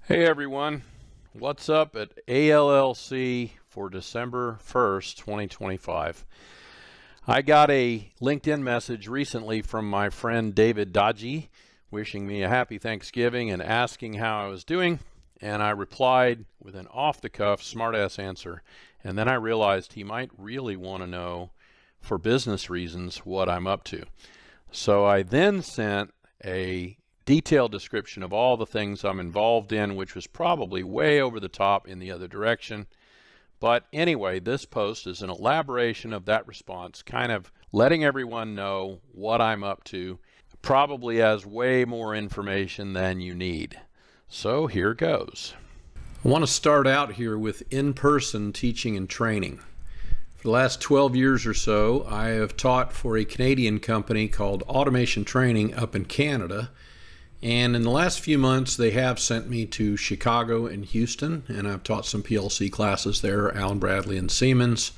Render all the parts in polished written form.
Hey everyone, what's up at ALLC for December 1st, 2025? I got a LinkedIn message recently from my friend David Dodgy wishing me a happy Thanksgiving and asking how I was doing, and I replied with an off-the-cuff smartass answer, and then I realized he might really want to know for business reasons what I'm up to. So I then sent a detailed description of all the things I'm involved in, which was probably way over the top in the other direction. But anyway, this post is an elaboration of that response, kind of letting everyone know what I'm up to, probably has way more information than you need. So here goes. I want to start out here with in-person teaching and training. For the last 12 years or so, I have taught for a Canadian company called Automation Training up in Canada. And in the last few months, they have sent me to Chicago and Houston, and I've taught some PLC classes there, Allen Bradley and Siemens.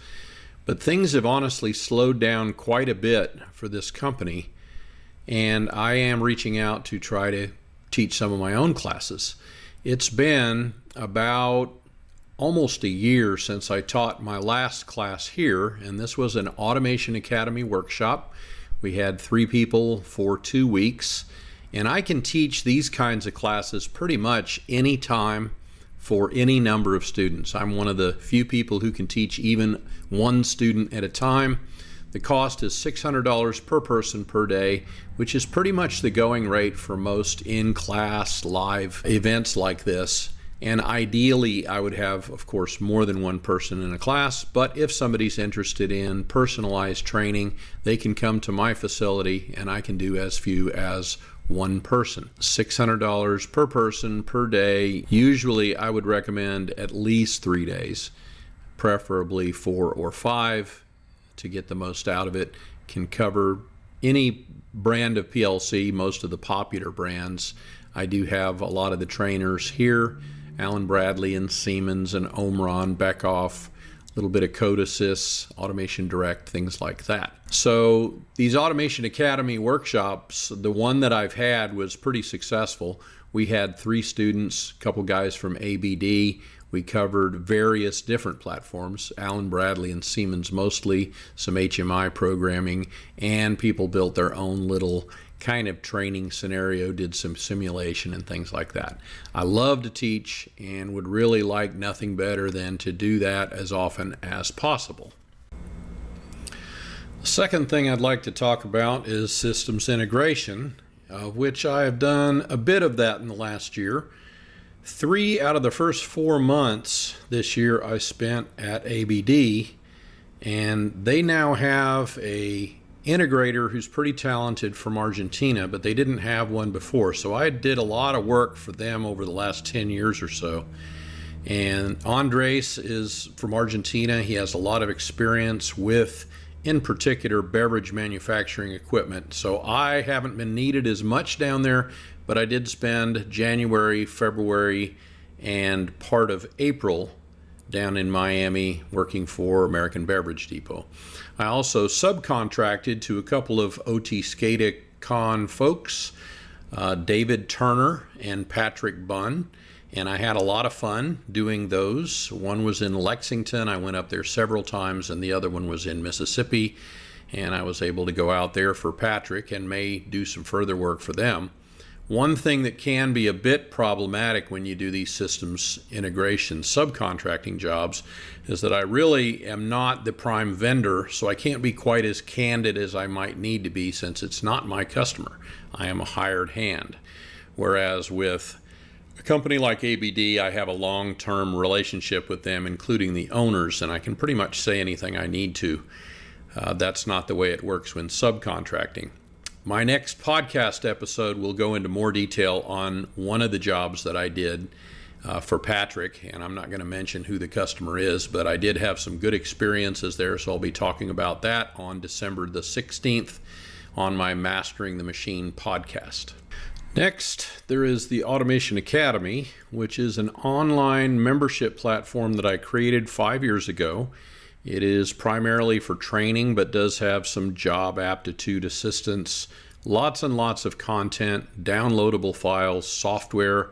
But things have honestly slowed down quite a bit for this company, and I am reaching out to try to teach some of my own classes. It's been about almost a year since I taught my last class here, and this was an Automation Academy workshop. We had 3 people for 2 weeks. And I can teach these kinds of classes pretty much any time for any number of students. I'm one of the few people who can teach even one student at a time. The cost is $600 per person per day, which is pretty much the going rate for most in-class live events like this. And ideally, I would have, of course, more than one person in a class, but if somebody's interested in personalized training, they can come to my facility and I can do as few as one person. $600 per person per day. Usually I would recommend at least 3 days, preferably 4 or 5 to get the most out of it. Can cover any brand of PLC, most of the popular brands. I do have a lot of the trainers here, Allen Bradley and Siemens and Omron, Beckhoff, a little bit of Code Assist, Automation Direct, things like that. So these Automation Academy workshops, the one that I've had was pretty successful. We had 3 students, a couple guys from ABD. We covered various different platforms, Allen Bradley and Siemens mostly, some HMI programming, and people built their own little kind of training scenario, did some simulation and things like that. I love to teach and would really like nothing better than to do that as often as possible. The second thing I'd like to talk about is systems integration, which I have done a bit of that in the last year. 3 out of the first 4 months this year I spent at ABD, and they now have a integrator who's pretty talented from Argentina, but they didn't have one before. So I did a lot of work for them over the last 10 years or so. And Andres is from Argentina. He has a lot of experience with, in particular, beverage manufacturing equipment. So I haven't been needed as much down there, but I did spend January, February, and part of April down in Miami working for American Beverage Depot. I also subcontracted to a couple of OT SCADA-Con folks, David Turner and Patrick Bunn, and I had a lot of fun doing those. One was in Lexington. I went up there several times, and the other one was in Mississippi, and I was able to go out there for Patrick and may do some further work for them. One thing that can be a bit problematic when you do these systems integration subcontracting jobs is that I really am not the prime vendor, so I can't be quite as candid as I might need to be since it's not my customer. I am a hired hand. Whereas with a company like ABD, I have a long-term relationship with them, including the owners, and I can pretty much say anything I need to. That's not the way it works when subcontracting. My next podcast episode will go into more detail on one of the jobs that I did for Patrick, and I'm not going to mention who the customer is, but I did have some good experiences there, so I'll be talking about that on December the 16th on my Mastering the Machine podcast. Next, there is the Automation Academy, which is an online membership platform that I created 5 years ago. It is primarily for training, but does have some job aptitude assistance, lots and lots of content, downloadable files, software,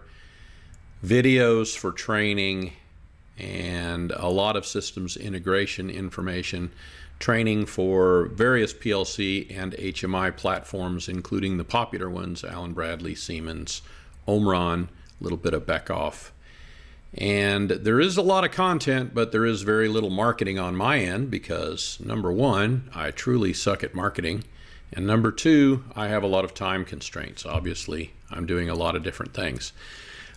videos for training, and a lot of systems integration information, training for various PLC and HMI platforms, including the popular ones, Allen Bradley, Siemens, Omron, a little bit of Beckhoff. And there is a lot of content, but there is very little marketing on my end because, number one, I truly suck at marketing. And number two, I have a lot of time constraints. Obviously, I'm doing a lot of different things.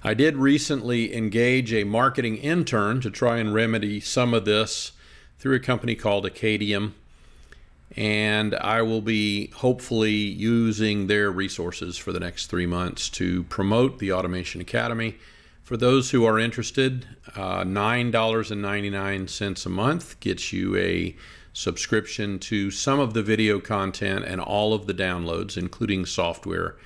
I did recently engage a marketing intern to try and remedy some of this through a company called Acadium. And I will be hopefully using their resources for the next 3 months to promote the Automation Academy. For those who are interested, $9.99 a month gets you a subscription to some of the video content and all of the downloads, including software,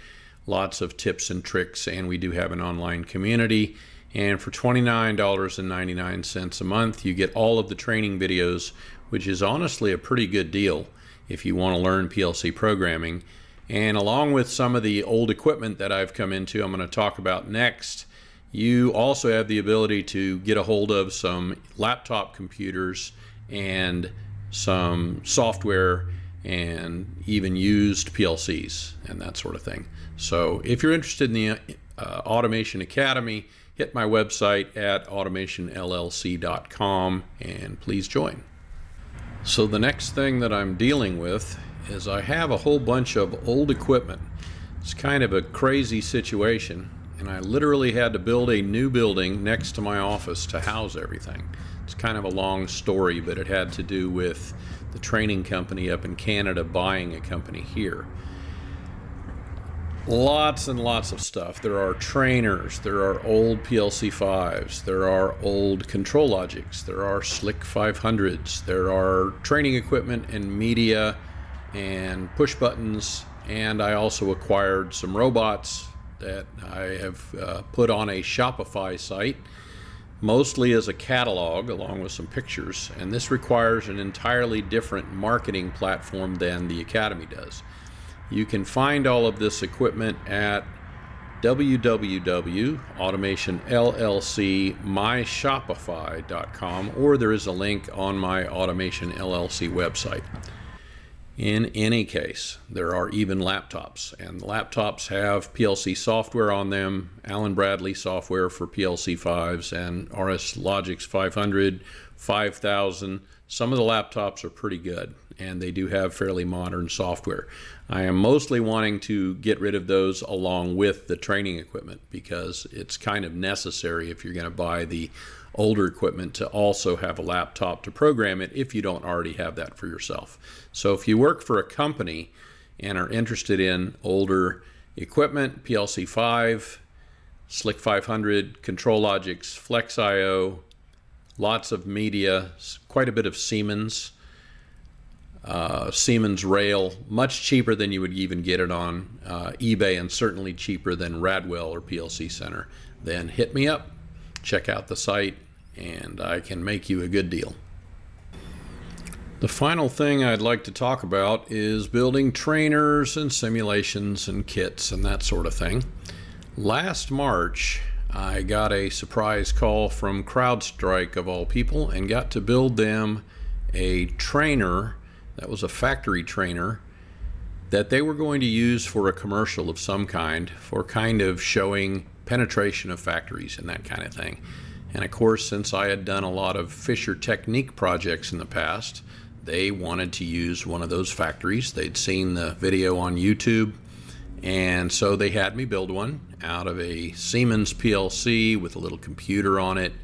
lots of tips and tricks, and we do have an online community. And for $29.99 a month, you get all of the training videos, which is honestly a pretty good deal if you want to learn PLC programming. And along with some of the old equipment that I've come into, I'm going to talk about next, you also have the ability to get a hold of some laptop computers and some software and even used PLCs and that sort of thing. So if you're interested in the Automation Academy, hit my website at automationllc.com and please join. So the next thing that I'm dealing with is I have a whole bunch of old equipment. It's kind of a crazy situation, and I literally had to build a new building next to my office to house everything. It's kind of a long story, but it had to do with the training company up in Canada buying a company here. Lots and lots of stuff. There are trainers, there are old PLC5s, there are old ControlLogics, there are Slick 500s, there are training equipment and media and push buttons, and I also acquired some robots that I have put on a Shopify site, mostly as a catalog along with some pictures, and this requires an entirely different marketing platform than the Academy does. You can find all of this equipment at www.automationllcmyshopify.com, or there is a link on my Automation LLC website. In any case, there are even laptops, and laptops have PLC software on them, Allen Bradley software for PLC5s and RS Logix 500, 5000. Some of the laptops are pretty good, and they do have fairly modern software. I am mostly wanting to get rid of those along with the training equipment because it's kind of necessary if you're going to buy the older equipment to also have a laptop to program it if you don't already have that for yourself. So if you work for a company and are interested in older equipment, PLC5, Slick 500, ControlLogics, FlexIO, lots of media, quite a bit of Siemens, Siemens Rail, much cheaper than you would even get it on eBay, and certainly cheaper than Radwell or PLC Center, then hit me up, check out the site, and I can make you a good deal. The final thing I'd like to talk about is building trainers and simulations and kits and that sort of thing. Last March, I got a surprise call from CrowdStrike of all people and got to build them a trainer that was a factory trainer that they were going to use for a commercial of some kind, for kind of showing penetration of factories and that kind of thing. And of course, since I had done a lot of Fisher Technique projects in the past, they wanted to use one of those factories. They'd seen the video on YouTube, and so they had me build one out of a Siemens PLC with a little computer on it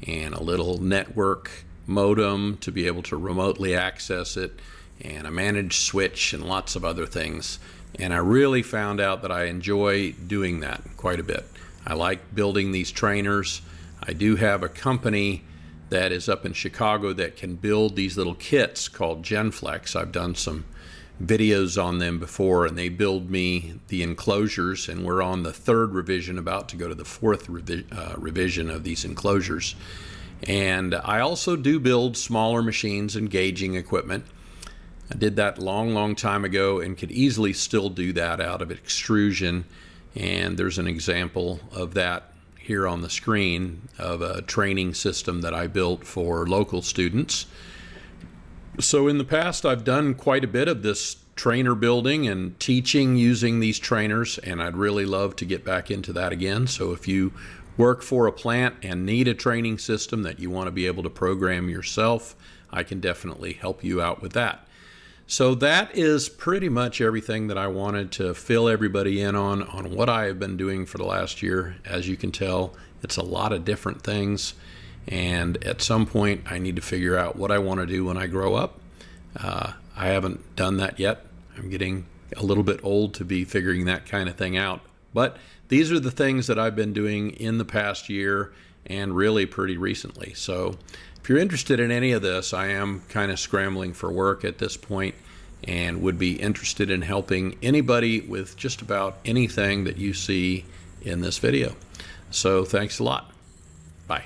and a little network modem to be able to remotely access it, and a managed switch and lots of other things. And I really found out that I enjoy doing that quite a bit. I like building these trainers. I do have a company that is up in Chicago that can build these little kits called Genflex. I've done some videos on them before, and they build me the enclosures, and we're on the third revision, about to go to the fourth revision of these enclosures. And I also do build smaller machines and gauging equipment. I did that long time ago and could easily still do that out of extrusion, and there's an example of that here on the screen of a training system that I built for local students. So in the past, I've done quite a bit of this trainer building and teaching using these trainers, and I'd really love to get back into that again. So if you work for a plant and need a training system that you want to be able to program yourself, I can definitely help you out with that. So that is pretty much everything that I wanted to fill everybody in on what I have been doing for the last year. As you can tell, it's a lot of different things, and at some point I need to figure out what I want to do when I grow up. I haven't done that yet. I'm getting a little bit old to be figuring that kind of thing out. But these are the things that I've been doing in the past year and really pretty recently. So if you're interested in any of this, I am kind of scrambling for work at this point and would be interested in helping anybody with just about anything that you see in this video. So thanks a lot. Bye.